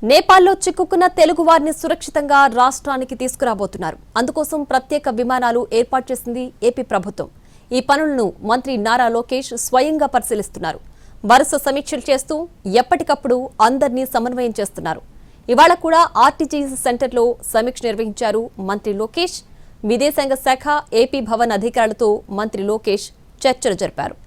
నేపాల్లో చిక్కుకున్న తెలుగు వారిని సురక్షితంగా రాష్ట్రానికి తీసుకురాబోతున్నారు. అందుకోసం ప్రత్యేక విమానాలు ఏర్పాటు చేసింది ఏపీ ప్రభుత్వం. ఈ పనులను మంత్రి నారా లోకేష్ స్వయంగా పరిశీలిస్తున్నారు. వరుస సమీక్షలు చేస్తూ ఎప్పటికప్పుడు అందరినీ సమన్వయం చేస్తున్నారు. ఇవాళ కూడా ఆర్టీజీఎస్ సెంటర్లో సమీక్ష నిర్వహించారు మంత్రి లోకేష్. విదేశాంగ శాఖ ఏపీ భవన్ అధికారులతో మంత్రి లోకేష్ చర్చలు జరిపారు.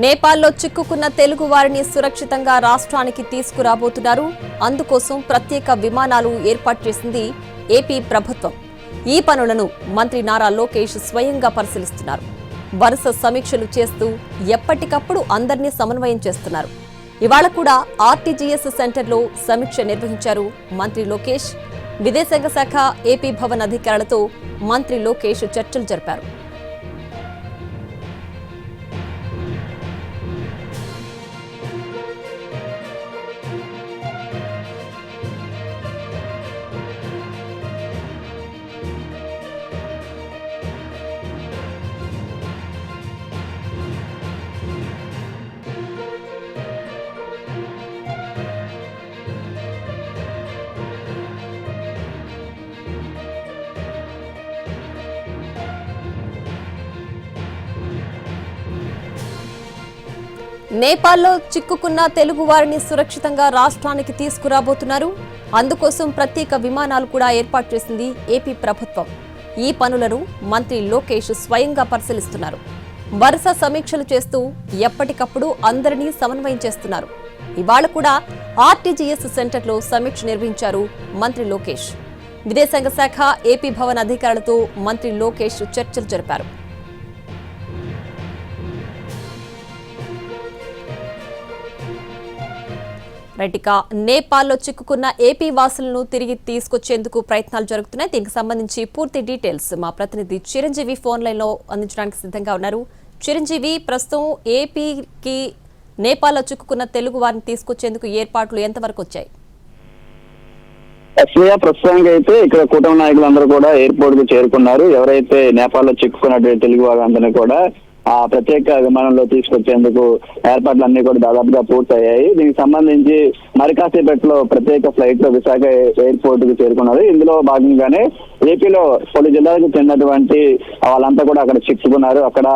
నేపాల్లో చిక్కుకున్న తెలుగు వారిని సురక్షితంగా రాష్ట్రానికి తీసుకురాబోతున్నారు. అందుకోసం ప్రత్యేక విమానాలు ఏర్పాటు చేసింది ఏపీ ప్రభుత్వం. ఈ పనులను మంత్రి నారా లోకేష్ స్వయంగా పరిశీలిస్తున్నారు. వరుస సమీక్షలు చేస్తూ ఎప్పటికప్పుడు అందరినీ సమన్వయం చేస్తున్నారు. ఇవాళ కూడా ఆర్టీజీఎస్ సెంటర్లో సమీక్ష నిర్వహించారు మంత్రి లోకేష్. విదేశాంగ శాఖ ఏపీ భవన్ అధికారులతో మంత్రి లోకేష్ చర్చలు జరిపారు. నేపాల్లో చిక్కుకున్న తెలుగు వారిని సురక్షితంగా రాష్ట్రానికి తీసుకురాబోతున్నారు. అందుకోసం ప్రత్యేక విమానాలు కూడా ఏర్పాటు చేసింది ఏపీ ప్రభుత్వం. ఈ పనులను మంత్రి లోకేష్ స్వయంగా పరిశీలిస్తున్నారు. వరుస సమీక్షలు చేస్తూ ఎప్పటికప్పుడు అందరినీ సమన్వయం చేస్తున్నారు. ఇవాళ కూడా ఆర్టీజీఎస్ సెంటర్లో సమీక్ష నిర్వహించారు మంత్రి లోకేష్. విదేశాంగ శాఖ ఏపీ భవన్ అధికారులతో మంత్రి లోకేష్ చర్చలు జరిపారు. రైటిక నేపాల్లో చిక్కుకున్న ఏపీ వాసులను తిరిగి తీసుకొచ్చేందుకు ప్రయత్నాలు జరుగుతున్నాయి. దీనికి సంబంధించి పూర్తి డీటెయిల్స్ మా ప్రతినిధి చిరంజీవి ఫోన్ లైన్ లో అందించడానికి సిద్ధంగా ఉన్నారు. చిరంజీవి, ప్రస్తుతం ఏపీకి నేపాల్లో చిక్కుకున్న తెలుగు వారిని తీసుకొచ్చేందుకు ఏర్పాట్లు ఎంతవరకు వచ్చాయి? ప్రస్తుతానికి అయితే ఇక్కడ కూటమి నాయకులందరూ కూడా ఎయిర్పోర్ట్ కు చేరుకున్నారు. ఎవరైతే నేపాల్లో చిక్కుకున్నటువంటి తెలుగు వారందరినీ కూడా ఆ ప్రత్యేక విమానంలో తీసుకొచ్చేందుకు ఏర్పాట్లు అన్ని కూడా దాదాపుగా పూర్తయ్యాయి. దీనికి సంబంధించి మరి కాసేపట్లో ప్రత్యేక ఫ్లైట్ లో విశాఖ ఎయిర్పోర్ట్ కు చేరుకున్నారు. ఇందులో భాగంగానే ఏపీలో పలు జిల్లాలకు చెందినటువంటి వాళ్ళంతా కూడా అక్కడ చిక్కుకున్నారు. అక్కడ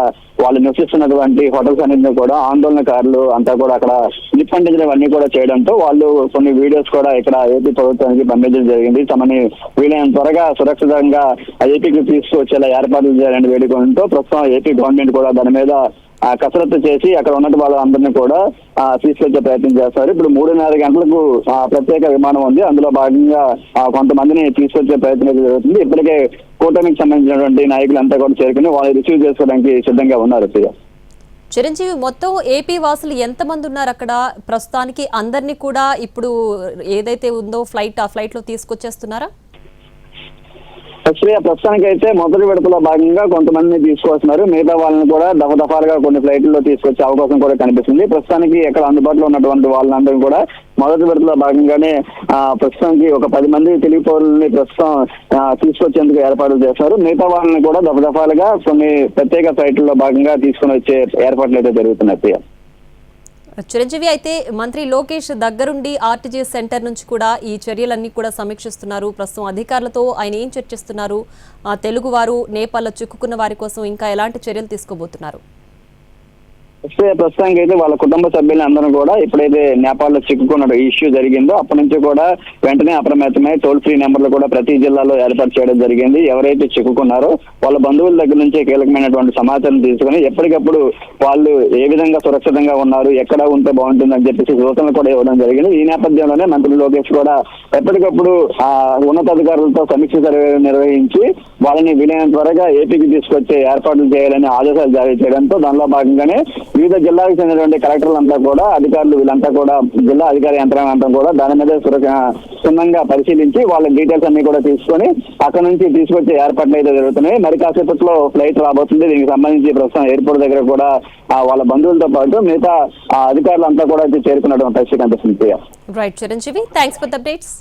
వాళ్ళు నివసిస్తున్నటువంటి హోటల్స్ అన్నింటినీ కూడా ఆందోళనకారులు అంతా కూడా అక్కడ నిప్పంటించడం అన్ని కూడా చేయడంతో వాళ్ళు కొన్ని వీడియోస్ కూడా ఇక్కడ ఏపీ ప్రభుత్వానికి పంపించడం జరిగింది. తమని వీలైనంత త్వరగా సురక్షితంగా ఏపీకి తీసుకువచ్చేలా ఏర్పాట్లు చేయాలని వేడుకోవడంతో ప్రస్తుతం ఏపీ గవర్నమెంట్ కూడా దాని మీద కసరత్తు చేసి అక్కడ ఉన్నట్టు వాళ్ళందరినీ కూడా తీసుకొచ్చే ప్రయత్నం చేస్తారు. ఇప్పుడు 3:30 గంటలకు ప్రత్యేక విమానం ఉంది. అందులో భాగంగా కొంతమందిని తీసుకొచ్చే ప్రయత్నం జరుగుతుంది. ఇప్పటికే కూటమికి సంబంధించినటువంటి నాయకులంతా కూడా చేరుకుని వాళ్ళు రిసీవ్ చేసుకోవడానికి సిద్ధంగా ఉన్నారు. చిరంజీవి, మొత్తం ఏపీ వాసులు ఎంతమంది ఉన్నారు అక్కడ? ప్రస్తుతానికి అందరినీ కూడా ఇప్పుడు ఏదైతే ఉందో ఆ ఫ్లైట్ లో తీసుకొచ్చేస్తున్నారా? ప్రస్తుతానికి అయితే మొదటి విడతలో భాగంగా కొంతమందిని తీసుకొస్తున్నారు. మిగతా వాళ్ళని కూడా దఫాలుగా కొన్ని ఫ్లైట్లలో తీసుకొచ్చే అవకాశం కూడా కనిపిస్తుంది. ప్రస్తుతానికి ఎక్కడ అందుబాటులో ఉన్నటువంటి వాళ్ళందరూ కూడా మొదటి విడతలో భాగంగానే ప్రస్తుతానికి ఒక 10 మంది తెలుగు పౌరులని ప్రస్తుతం తీసుకొచ్చేందుకు ఏర్పాట్లు చేస్తారు. మిగతా వాళ్ళని కూడా దఫాలుగా కొన్ని ప్రత్యేక ఫ్లైట్లలో భాగంగా తీసుకుని వచ్చే ఏర్పాట్లు అయితే జరుగుతున్నాయి. చిరంజీవి, అయితే మంత్రి లోకేష్ దగ్గరుండి ఆర్టీజీఎస్ సెంటర్ నుంచి కూడా ఈ చర్యలన్నీ కూడా సమీక్షిస్తున్నారు. ప్రస్తుతం అధికారులతో ఆయన ఏం చర్చిస్తున్నారు? తెలుగు వారు నేపాల్లో చిక్కుకున్న వారి కోసం ఇంకా ఎలాంటి చర్యలు తీసుకోబోతున్నారు? ప్రస్తుతానికి అయితే వాళ్ళ కుటుంబ సభ్యులు అందరూ కూడా ఎప్పుడైతే నేపాల్లో చిక్కుకున్న ఇష్యూ జరిగిందో అప్పటి నుంచి కూడా వెంటనే అప్రమత్తమై టోల్ ఫ్రీ నెంబర్లు కూడా ప్రతి జిల్లాలో ఏర్పాటు చేయడం జరిగింది. ఎవరైతే చిక్కుకున్నారో వాళ్ళ బంధువుల దగ్గర నుంచే కీలకమైనటువంటి సమాచారం తీసుకుని ఎప్పటికప్పుడు వాళ్ళు ఏ విధంగా సురక్షితంగా ఉన్నారు, ఎక్కడ ఉంటే బాగుంటుందని చెప్పేసి సూచనలు కూడా ఇవ్వడం జరిగింది. ఈ నేపథ్యంలోనే మంత్రి లోకేష్ కూడా ఎప్పటికప్పుడు ఉన్నతాధికారులతో సమీక్ష నిర్వహించి వాళ్ళని వీలైనంత త్వరగా ఏపీకి తీసుకొచ్చే ఏర్పాట్లు చేయాలని ఆదేశాలు జారీ చేయడంతో దానిలో భాగంగానే వివిధ జిల్లాలకు చెందినటువంటి కలెక్టర్లంతా కూడా అధికారులు వీళ్ళంతా కూడా జిల్లా అధికార యంత్రాంగం అంతా కూడా దాని మీద క్షుణ్ణంగా పరిశీలించి వాళ్ళ డీటెయిల్స్ అన్ని కూడా తీసుకొని అక్కడ నుంచి తీసుకొచ్చే ఏర్పాట్లు అయితే జరుగుతున్నాయి. మరి కాసేపట్లో ఫ్లైట్ రాబోతుంది. దీనికి సంబంధించి ప్రస్తుతం ఎయిర్పోర్ట్ దగ్గర కూడా వాళ్ళ బంధువులతో పాటు మిగతా అధికారులంతా కూడా చేరుకున్నటువంటి పరిస్థితి కనిపిస్తుంది. Right Chiranjeevi, thanks for the updates.